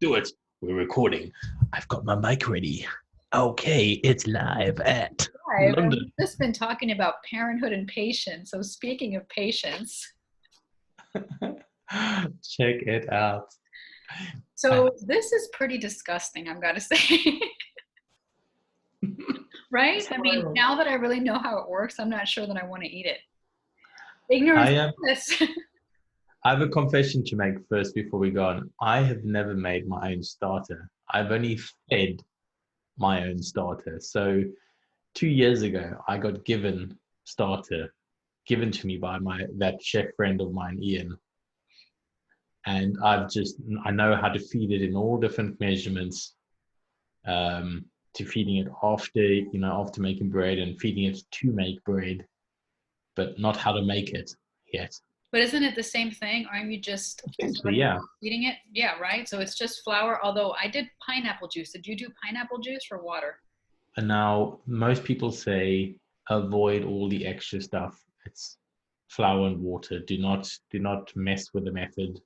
do it. We're recording. I've got my mic ready. Okay, it's live at I've London. just been talking about parenthood and patience. So speaking of patience, Check it out. so this is pretty disgusting, I've got to say. Right? I mean, So, now that I really know how it works, I'm not sure that I want to eat it. I Ignorance is have bliss. I have a confession to make first before we go on. I have never made my own starter. I've only fed my own starter. So 2 years ago, I got given starter given to me by that chef friend of mine, Ian. And I know how to feed it in all different measurements, to feeding it after making bread and feeding it to make bread, but not how to make it yet. But isn't it the same thing? Aren't you just Essentially, yeah. eating it? Yeah, right? So it's just flour, although I did pineapple juice. Did you do pineapple juice or water? And now most people say avoid all the extra stuff. It's flour and water. Do not mess with the method.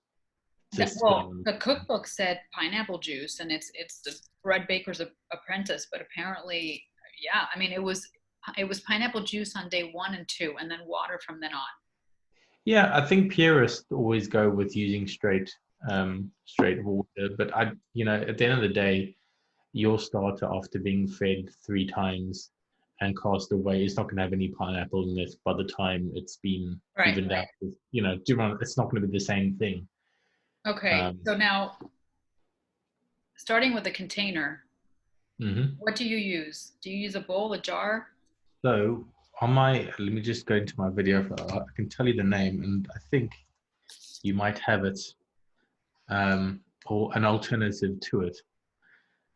Just Well, the cookbook said pineapple juice, and it's the bread baker's apprentice. But apparently, yeah, I mean, it was pineapple juice on day 1 and 2, and then water from then on. yeah, I think purists always go with using straight water. But at the end of the day, your starter after being fed 3 times and cast away is not going to have any pineapple in it by the time it's been evened out. It's not going to be the same thing. Okay, so now starting with the container, what do you use? Do you use a bowl, a jar? So let me just go into my video. I can tell you the name, and I think you might have it, or an alternative to it.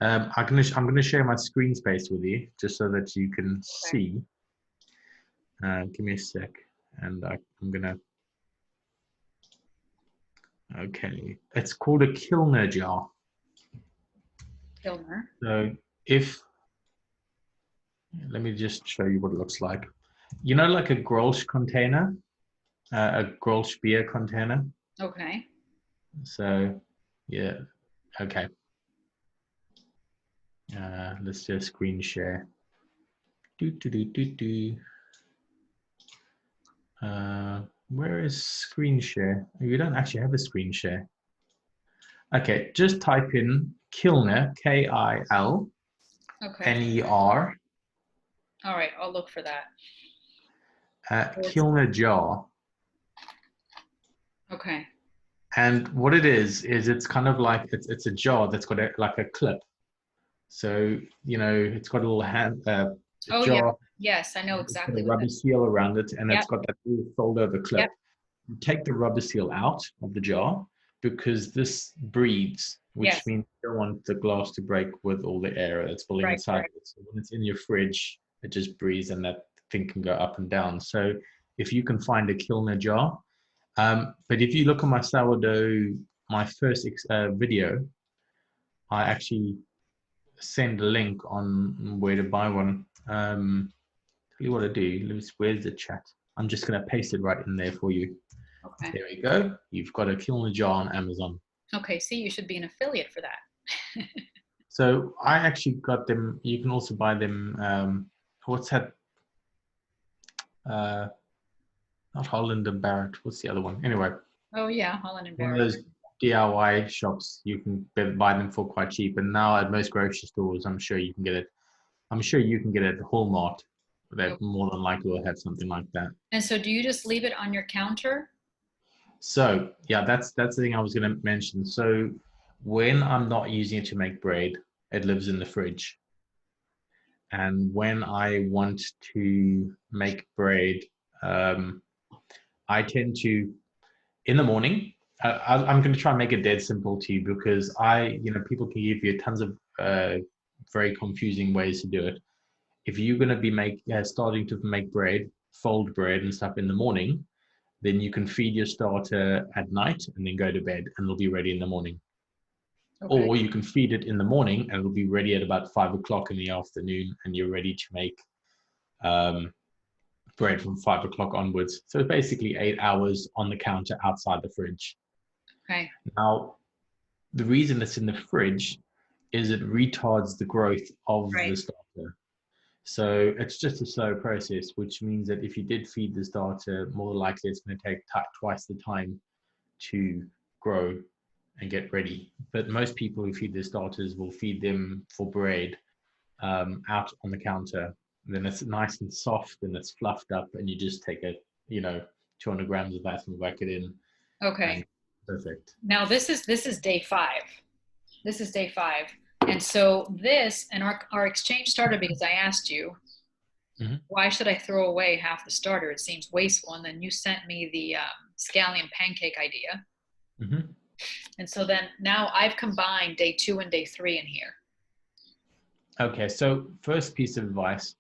I'm going to share my screen space with you just so that you can see. Give me a sec, and I'm going to. Okay, it's called a Kilner jar. Kilner. So let me just show you what it looks like. Like a Grolsch container, a Grolsch beer container. Okay. So, yeah, okay. Let's just screen share. Where is screen share? You don't actually have a screen share. Okay, just type in Kilner, Kilner. Okay. All right, I'll look for that. Kilner jar. Okay. And what it is it's kind of like it's a jar that's got like a clip. So it's got a little jar. Yeah. Yes, I know exactly. It's got a rubber seal around it, and it's got that little fold-over clip. Yep. You take the rubber seal out of the jar because this breathes, which means you don't want the glass to break with all the air that's building inside it. So when it's in your fridge, it just breathes, and that thing can go up and down. So if you can find a Kilner jar, but if you look at my sourdough, my first video, I actually send a link on where to buy one. Tell you what I do. Where's the chat? I'm just going to paste it right in there for you. Okay. There we go. You've got a Kilner jar on Amazon. Okay, see, you should be an affiliate for that. So I actually got them. You can also buy them. What's that? Not Holland and Barrett. What's the other one? Anyway. Oh yeah, Holland and Barrett. One of those DIY shops. You can buy them for quite cheap. And now at most grocery stores, I'm sure you can get it. I'm sure you can get it at Walmart. They more than likely will have something like that. And so do you just leave it on your counter? So yeah, that's the thing I was going to mention. So when I'm not using it to make bread, it lives in the fridge. And when I want to make bread, I tend to, in the morning, I'm going to try and make it dead simple to you because people can give you tons of very confusing ways to do it. If you're going to be starting to make bread, fold bread and stuff in the morning, then you can feed your starter at night and then go to bed and it'll be ready in the morning. Okay. Or you can feed it in the morning and it'll be ready at about 5 o'clock in the afternoon and you're ready to make bread from 5 o'clock onwards. So basically 8 hours on the counter outside the fridge. Okay. Now, the reason it's in the fridge is it retards the growth of Right. the starter. So it's just a slow process, which means that if you did feed the starter, more likely it's going to take twice the time to grow and get ready. But most people who feed their starters will feed them for bread out on the counter. And then it's nice and soft and it's fluffed up, and you just take 200 grams of that and whack it in. Okay. And perfect. Now this is day 5. This is day 5. And so this and our exchange started because I asked you, why should I throw away half the starter? It seems wasteful. And then you sent me the scallion pancake idea. And so then now I've combined day 2 and day 3 in here. Okay, so first piece of advice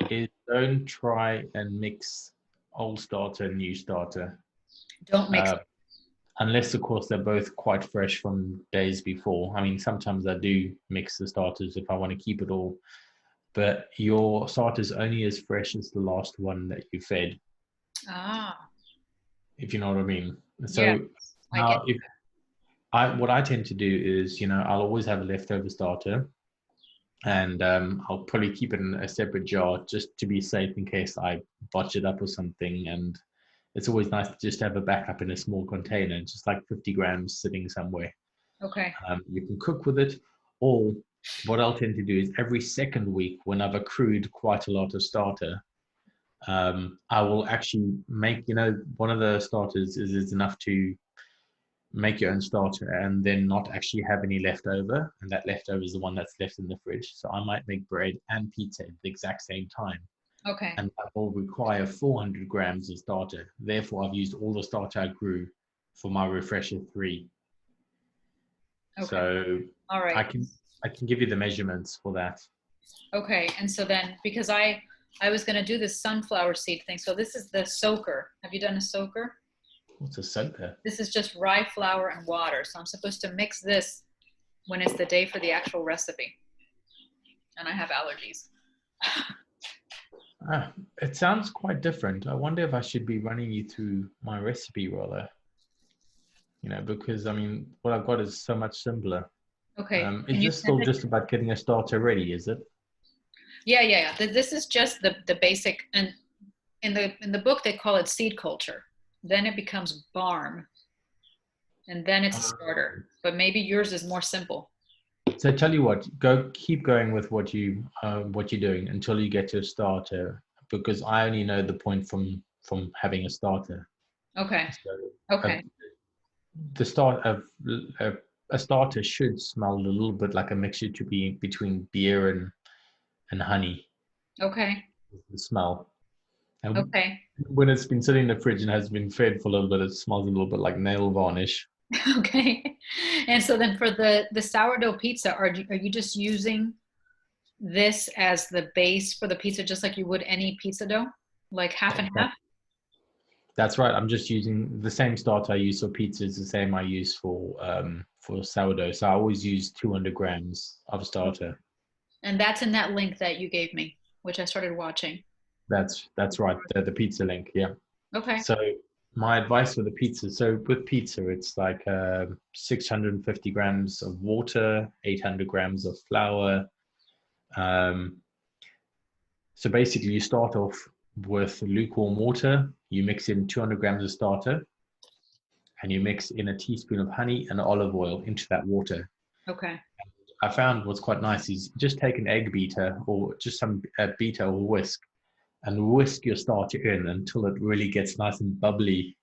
is don't try and mix old starter and new starter. Don't mix unless, of course, they're both quite fresh from days before. I mean, sometimes I do mix the starters if I want to keep it all, but your starter's only as fresh as the last one that you fed. If you know what I mean. So yeah, what I tend to do is, I'll always have a leftover starter, and I'll probably keep it in a separate jar just to be safe in case I botch it up or something. And it's always nice to just have a backup in a small container, just like 50 grams sitting somewhere. Okay. You can cook with it, or what I'll tend to do is every second week when I've accrued quite a lot of starter, I will actually make, one of the starters is enough to make your own starter and then not actually have any leftover. And that leftover is the one that's left in the fridge. So I might make bread and pizza at the exact same time. Okay. And that will require 400 grams of starter. Therefore, I've used all the starter I grew for my Refresher 3. Okay. So all right. I can give you the measurements for that. Okay. And so then, because I was going to do this sunflower seed thing. So this is the soaker. Have you done a soaker? What's a soaker? This is just rye flour and water. So I'm supposed to mix this when it's the day for the actual recipe. And I have allergies. It sounds quite different. I wonder if I should be running you through my recipe rather. Because I mean, what I've got is so much simpler. Okay. Is this still just about getting a starter ready, is it? Yeah. This is just the basic, and in the book they call it seed culture. Then it becomes barm, and then it's a starter. But maybe yours is more simple. So tell you what, keep going with what you're doing until you get to a starter, because I only know the point from having a starter. Okay. So, okay. The start of a starter should smell a little bit like a mixture to be between beer and honey. Okay. The smell. And okay. When it's been sitting in the fridge and has been fed for a little bit, it smells a little bit like nail varnish. Okay. And so then for the sourdough pizza, are you just using this as the base for the pizza, just like you would any pizza dough, like half and half? That's right. I'm just using the same starter I use for pizza is the same I use for sourdough. So I always use 200 grams of starter. And that's in that link that you gave me, which I started watching. That's right. The pizza link. Yeah. Okay. So my advice for the pizza. So with pizza, it's like 650 grams of water, 800 grams of flour. So basically you start off with lukewarm water. You mix in 200 grams of starter, and you mix in a teaspoon of honey and olive oil into that water. Okay. I found what's quite nice is just take an egg beater or just some beater or whisk, and whisk your starter in until it really gets nice and bubbly.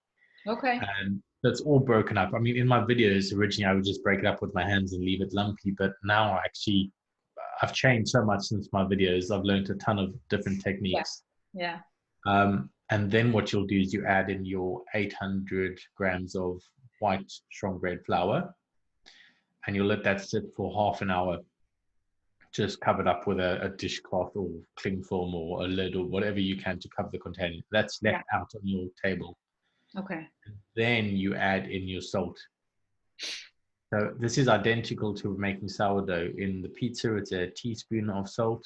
Okay. And that's all broken up. I mean, in my videos, originally I would just break it up with my hands and leave it lumpy, but now I've changed so much since my videos. I've learned a ton of different techniques. Yeah. And then what you'll do is you add in your 800 grams of white strong bread flour, and you'll let that sit for half an hour, just covered up with a dishcloth or cling film or a lid or whatever you can to cover the container. That's left out on your table. Okay. And then you add in your salt. So this is identical to making sourdough. In the pizza, it's a teaspoon of salt.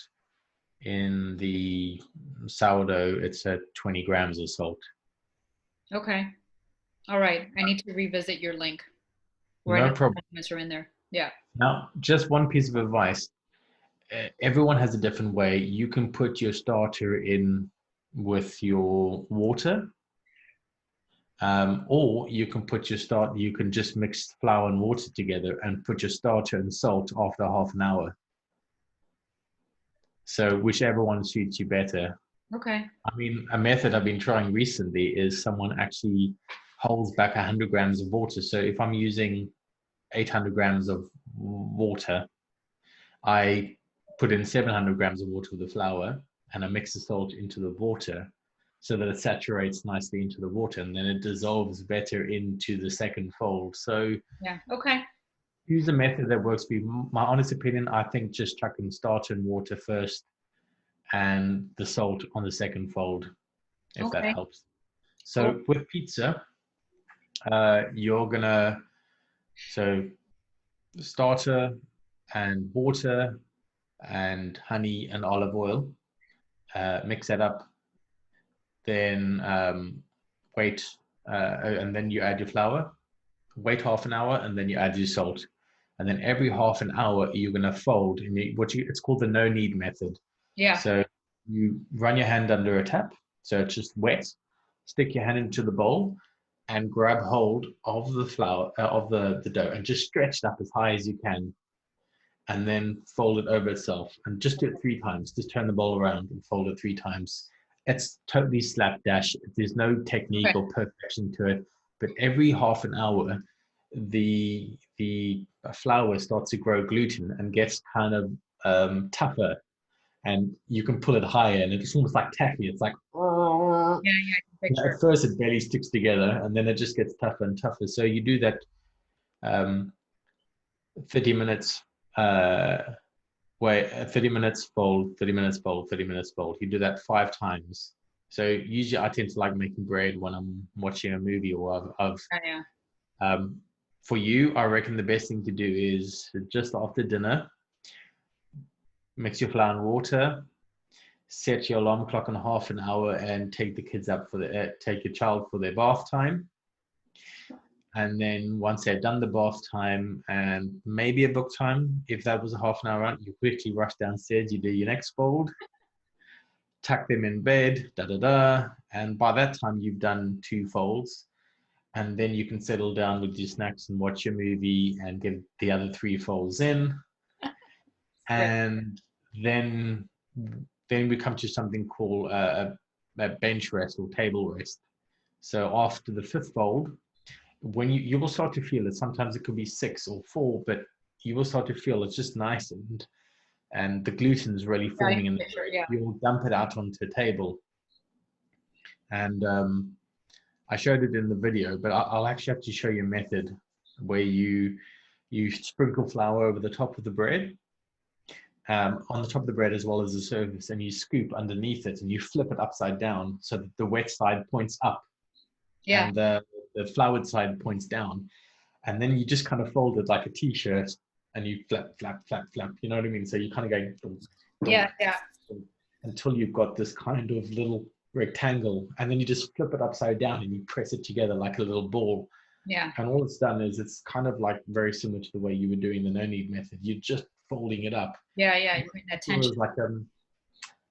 In the sourdough, it's 20 grams of salt. Okay. All right. I need to revisit your link. Where I No know the problem. condiments are in there. Yeah. Now, just one piece of advice. Everyone has a different way. You can put your starter in with your water, or you can put your you can just mix flour and water together and put your starter and salt after half an hour. So whichever one suits you better. Okay. I mean, a method I've been trying recently is someone actually holds back 100 grams of water. So if I'm using 800 grams of water, I put in 700 grams of water with the flour, and I mix the salt into the water so that it saturates nicely into the water, and then it dissolves better into the second fold. So yeah, okay. Use a method that works for you. My honest opinion, I think just chucking starter and water first and the salt on the second fold, if that helps. So cool. with pizza, you're gonna, so starter and water and honey and olive oil, mix that up, then wait, and then you add your flour, wait half an hour, and then you add your salt. And then every half an hour, you're going to fold. It's called the no knead method. Yeah. So you run your hand under a tap, so it's just wet. Stick your hand into the bowl and grab hold of the flour, of the dough, and just stretch it up as high as you can. And then fold it over itself. And just do it 3 times. Just turn the bowl around and fold it 3 times. It's totally slapdash. There's no technique or perfection to it. But every half an hour, the flour starts to grow gluten and gets kind of tougher, and you can pull it higher, and it's almost like taffy. It's like, at first it barely sticks together, and then it just gets tougher and tougher. So you do that 30 minutes 30 minutes fold, 30 minutes fold, 30 minutes fold. You do that 5 times. So usually I tend to like making bread when I'm watching a movie or for you, I reckon the best thing to do is just after dinner, mix your flour and water, set your alarm clock on half an hour, and take the kids up take your child for their bath time. And then once they've done the bath time and maybe a book time, if that was a half an hour out, you quickly rush downstairs, you do your next fold, tuck them in bed, and by that time you've done 2 folds. And then you can settle down with your snacks and watch your movie and get the other 3 folds in. And then we come to something called a bench rest or table rest. So after the 5th fold, when you will start to feel it, sometimes it could be 6 or 4, but you will start to feel it's just nice, and the gluten is really forming in the bread. You'll dump it out onto a table. And I showed it in the video, but I'll actually have to show you a method where you sprinkle flour over the top of the bread, on the top of the bread as well as the surface, and you scoop underneath it and you flip it upside down so that the wet side points up. Yeah. And the floured side points down, and then you just kind of fold it like a t-shirt, and you flap, you know what I mean? So you kind of go until you've got this kind of little rectangle, and then you just flip it upside down and you press it together like a little ball. Yeah. And all it's done is it's kind of like very similar to the way you were doing the no knead method. You're just folding it up. Yeah, you're putting that tension.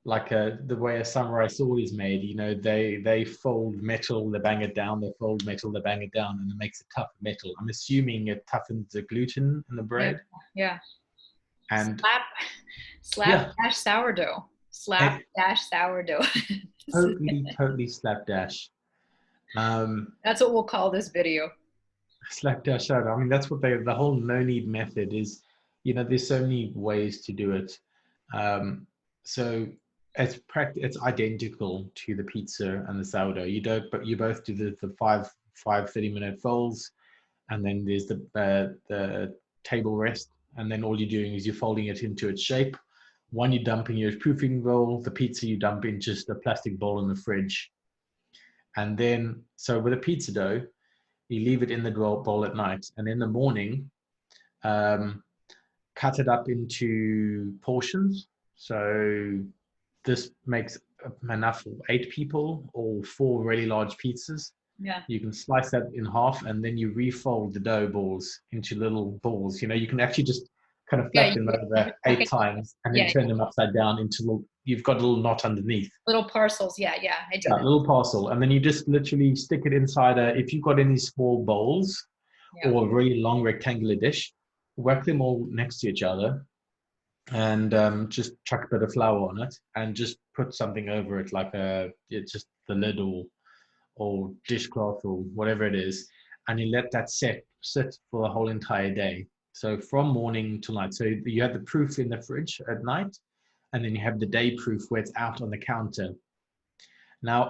Like the way a samurai sword is made, you know, they fold metal, they bang it down, they fold metal, they bang it down, and it makes it tough metal. I'm assuming it toughens the gluten in the bread. Yeah. And slapdash sourdough. Slapdash sourdough. Totally slapdash. That's what we'll call this video. Slapdash sourdough. I mean, that's what the whole no knead method is. You know, there's so many ways to do it. So it's identical to the pizza and the sourdough. You both do the 5 30-minute folds, and then there's the table rest, and then all you're doing is you're folding it into its shape. One, you're dumping your proofing bowl. The pizza you dump in just a plastic bowl in the fridge. And then, so with a pizza dough, you leave it in the bowl at night, and in the morning, cut it up into portions. So this makes enough for 8 people or 4 really large pizzas. Yeah. You can slice that in half, and then you refold the dough balls into little balls. You know, you can actually just kind of flap them over 8 times and then turn them upside down into little, you've got a little knot underneath. Little parcels. Yeah, I do that. Little parcel. And then you just literally stick it inside if you've got any small bowls or a really long rectangular dish, whack them all next to each other and just chuck a bit of flour on it and just put something over it, like just the lid or dishcloth or whatever it is, and you let that sit for the whole entire day. So from morning till night. So you have the proof in the fridge at night, and then you have the day proof where it's out on the counter. Now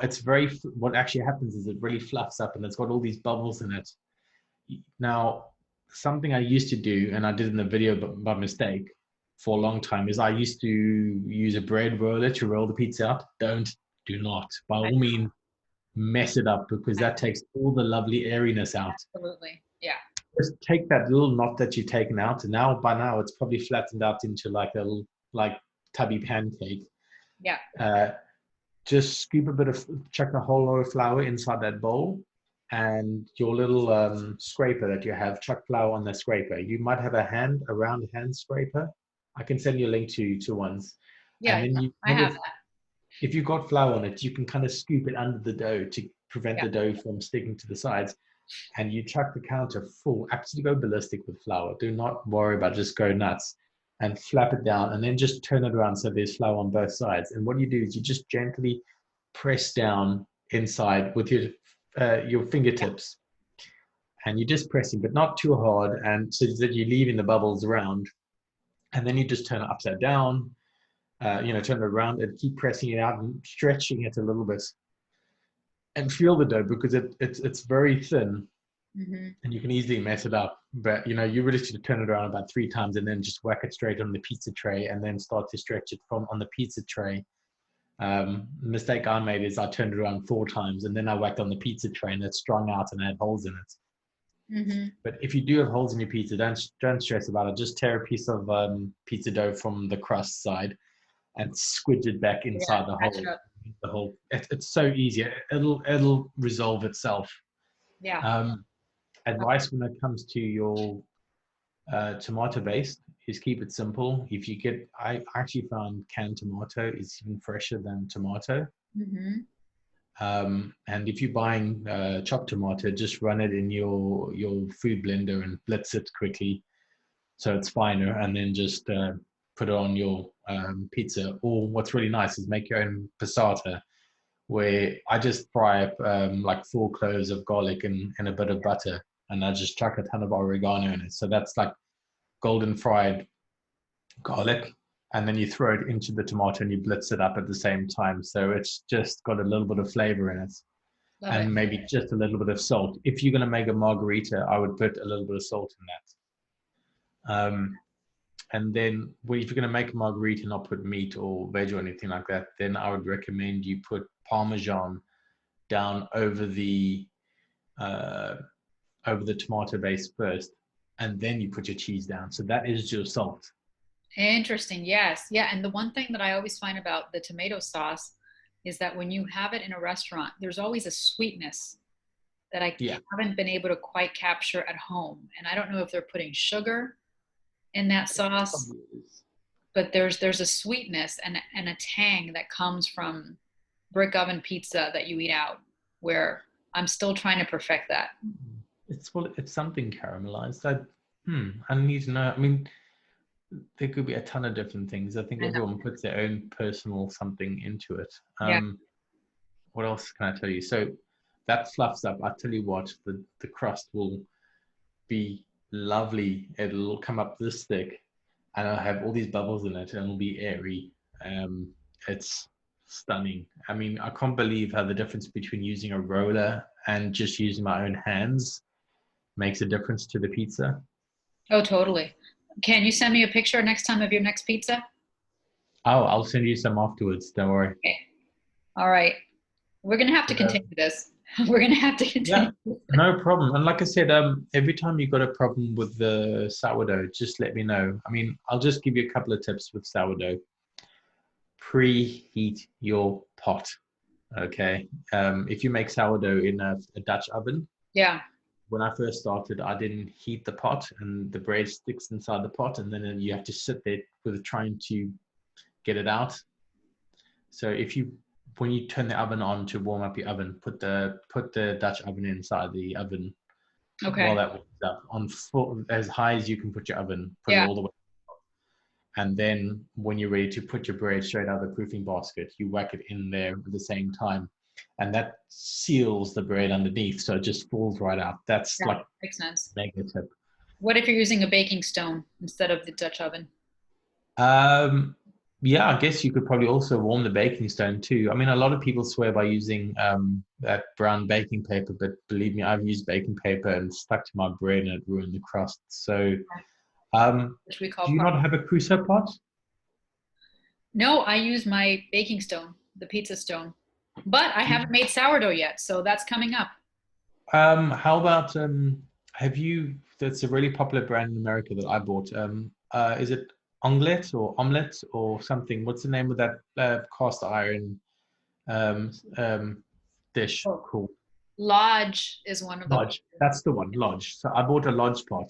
what actually happens is it really fluffs up and it's got all these bubbles in it. Now, something I used to do, and I did in the video by mistake for a long time, is I used to use a bread roller to roll the pizza out. Do not, by all means, mess it up, because that takes all the lovely airiness out. Absolutely. Yeah. Just take that little knot that you've taken out, and by now it's probably flattened out into like a little, like tubby pancake. Yeah. Just scoop chuck a whole lot of flour inside that bowl, and your little scraper that you have, chuck flour on the scraper. You might have a round hand scraper. I can send you a link to ones. Yeah, and then I have that. If you've got flour on it, you can kind of scoop it under the dough to prevent the dough from sticking to the sides. And you chuck the counter full, absolutely go ballistic with flour. Do not worry about it, just go nuts and flap it down, and then just turn it around so there's flour on both sides. And what you do is you just gently press down inside with your fingertips, and you're just pressing, but not too hard, and so that you're leaving the bubbles around. And then you just turn it upside down, turn it around and keep pressing it out and stretching it a little bit, and feel the dough, because it's very thin. Mm-hmm. And you can easily mess it up. But you really should turn it around about 3 times and then just whack it straight on the pizza tray, and then start to stretch it from on the pizza tray. The mistake I made is I turned it around 4 times and then I whacked on the pizza tray, and it strung out and had holes in it. Mm-hmm. But if you do have holes in your pizza, don't stress about it. Just tear a piece of pizza dough from the crust side and squidge it back inside the hole. It's so easy. It'll resolve itself. Yeah. Advice when it comes to your tomato base is keep it simple. I actually found canned tomato is even fresher than tomato. Mm-hmm. And if you're buying chopped tomato, just run it in your food blender and blitz it quickly so it's finer, and then just put it on your pizza. Or what's really nice is make your own passata, where I just fry up like 4 cloves of garlic and a bit of butter, and I just chuck a ton of oregano in it. So that's like golden fried garlic, and then you throw it into the tomato and you blitz it up at the same time. So it's just got a little bit of flavor in it. And maybe just a little bit of salt. If you're going to make a margarita, I would put a little bit of salt in that. And then if you're going to make a margarita, not put meat or veg or anything like that, then I would recommend you put Parmesan down over the tomato base first, and then you put your cheese down. So that is your salt. Interesting. Yes. Yeah. And the one thing that I always find about the tomato sauce is that when you have it in a restaurant, there's always a sweetness that I haven't been able to quite capture at home. And I don't know if they're putting sugar in that sauce, but there's a sweetness and a tang that comes from brick oven pizza that you eat out, where I'm still trying to perfect that. It's something caramelized. I need to know. I mean, there could be a ton of different things. I think everyone puts their own personal something into it. What else can I tell you? So that fluffs up. I tell you what, the crust will be lovely. It'll come up this thick, and I'll have all these bubbles in it, and it'll be airy. It's stunning. I mean, I can't believe how the difference between using a roller and just using my own hands makes a difference to the pizza. Oh, totally. Can you send me a picture next time of your next pizza? Oh, I'll send you some afterwards. Don't worry. Okay. All right. We're going to have to continue this. We're going to have to continue. Yeah, no problem. And like I said, every time you've got a problem with the sourdough, just let me know. I mean, I'll just give you a couple of tips with sourdough. Preheat your pot. Okay. If you make sourdough in a Dutch oven, Yeah. when I first started, I didn't heat the pot, and the bread sticks inside the pot, and then you have to sit there with trying to get it out. So when you turn the oven on to warm up your oven, put the Dutch oven inside the oven while Okay. that warms up on full, as high as you can put your oven, put it Yeah. all the way. And then when you're ready to put your bread straight out of the proofing basket, you whack it in there at the same time. And that seals the bread underneath, so it just falls right out. That's Yeah. like Makes sense. mega tip. What if you're using a baking stone instead of the Dutch oven? Yeah, I guess you could probably also warm the baking stone too. I mean, a lot of people swear by using that brown baking paper, but believe me, I've used baking paper and stuck to my bread and it ruined the crust. So, Which we do call you crust. not have a crucible pot? No, I use my baking stone, the pizza stone. But I haven't made sourdough yet, so that's coming up. How about have you? That's a really popular brand in America that I bought. Is it omelette or something? What's the name of that cast iron um, um, dish Oh. called? Lodge is one of the. Lodge. That's the one, Lodge. So I bought a Lodge pot.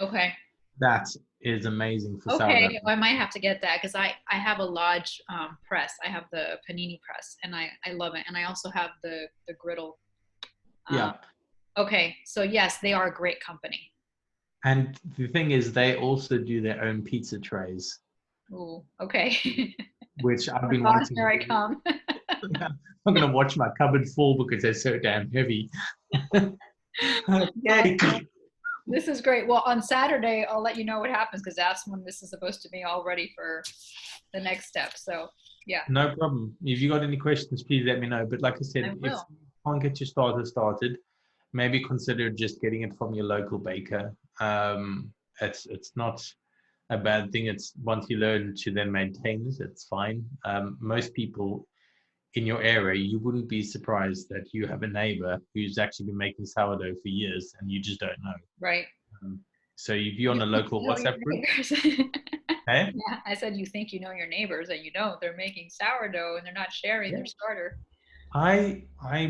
Okay. That is amazing for sourdough. Okay, I might have to get that because I have a Lodge press. I have the panini press, and I love it. And I also have the griddle. Yeah. Okay, so yes, they are a great company. And the thing is, they also do their own pizza trays, Ooh, okay. which I've been Thoughts, wanting here to I do. come. I'm going to watch my cupboard full because they're so damn heavy. Yay. This is great. Well, on Saturday, I'll let you know what happens because that's when this is supposed to be all ready for the next step. So, yeah. No problem. If you got any questions, please let me know. But like I I said, if will. you can't get your starter started, maybe consider just getting it from your local baker. It's not a bad thing. It's once you learn to then maintain this, it's fine. Most people in your area, you wouldn't be surprised that you have a neighbor who's actually been making sourdough for years and you just don't know. Right. So if you're on You a think local you know your WhatsApp group, neighbors. hey, Yeah, I said you think you know your neighbors and you don't. They're making sourdough and they're not sharing yeah. their starter. I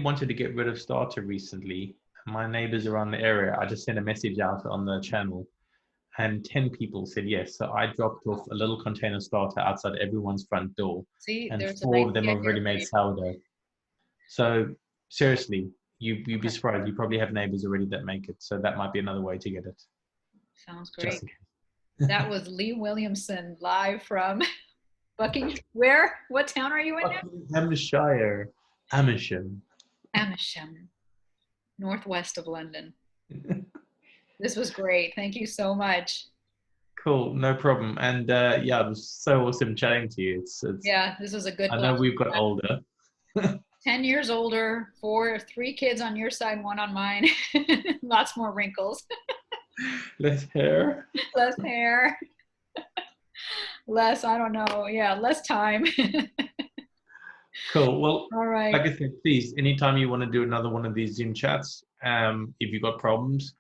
wanted to get rid of starter recently. My neighbors around the area, I just sent a message out on the channel and 10 people said yes. So I dropped off a little container starter outside everyone's front door See, and there's an 4 of them idea have here already for made you. sourdough. So seriously, you'd be Okay. surprised. You probably have neighbors already that make it. So that might be another way to get it. Sounds Just great. in case. That was Leigh Williamson live from Bucking. Where? What town are you in now? Buckinghamshire. Amersham. Amersham, northwest of London. This was great. Thank you so much. Cool, no problem. And yeah, it was so awesome chatting to you. It's Yeah, this was a good I know blast. we've got older. 10 years older, three kids on your side, one on mine. Lots more wrinkles, Less hair. less hair, less, I don't know. Yeah, less time. Cool. Well, All right. like I said, please, anytime you want to do another one of these Zoom chats, if you've got problems,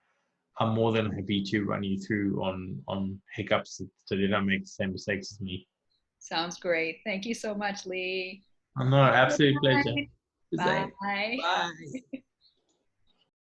I'm more than happy to run you through on hiccups so you don't make the same mistakes as me. Sounds great. Thank you so much, Leigh. Oh, no, Good absolute pleasure. night. Bye. Bye. Bye.